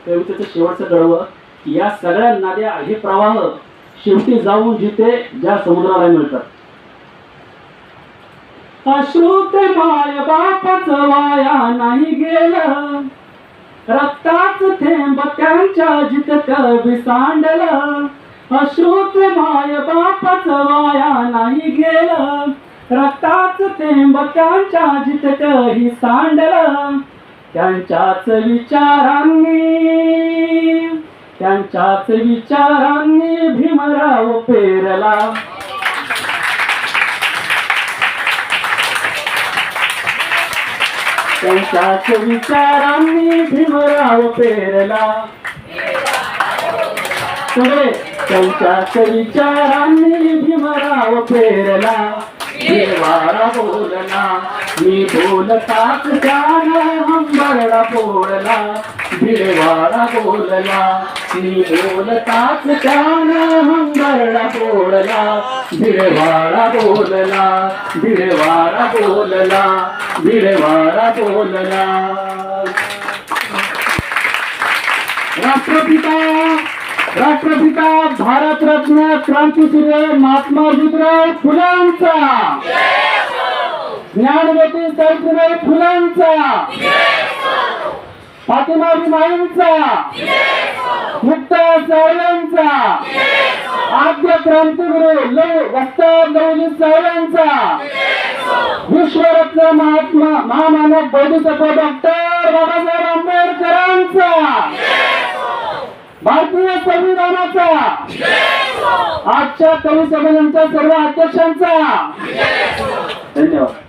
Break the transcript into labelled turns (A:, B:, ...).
A: कवितेचं शेवटचं कडवं की या सगळ्या नद्या हे प्रवाह शेवटी जाऊन जिथे ज्या समुद्राला मिळतात. अश्रुत माय बापच वाया नाही गेलं, रक्ताच थेंब त्यांच्या जितक सांडलं. अश्रुत माय बापच वाया नाही गेलं, रक्ताच थेंब त्यांच्या जितकही सांडलं. त्यांच्याच विचारांनी भीमराव पेरला. त्यांच्याच विचारांनी भीमराव पेरला. सगळे त्यांच्याच विचारांनी भीमराव पेरला. भिडवाडा बोलला मी बोलताच त्यानं हंबरडा फोडला. भिडवाडा बोलला मी बोलताच त्यानं हंबरडा फोडला. भिडवाडा बोलला, भिडवाडा बोलला, भिडवाडा बोलला. राष्ट्रपिता भारतरत्न क्रांतीसूर्य महात्मा ज्योतिराव फुलांचा, ज्ञानज्योती सावित्रीबाई फुलांचा, फातिमाबाई माईंचा, मुक्ता सावळ्यांचा, आद्य क्रांतिगुरु वक्ता लवजी सावळ्यांचा, विश्वरत्न महामानव बोधिसत्व डॉक्टर बाबासाहेब आंबेडकरांचा, भारतीय संविधानाचा, आजच्या कवी संमेलनाच्या सर्व अध्यक्षांचा. धन्यवाद.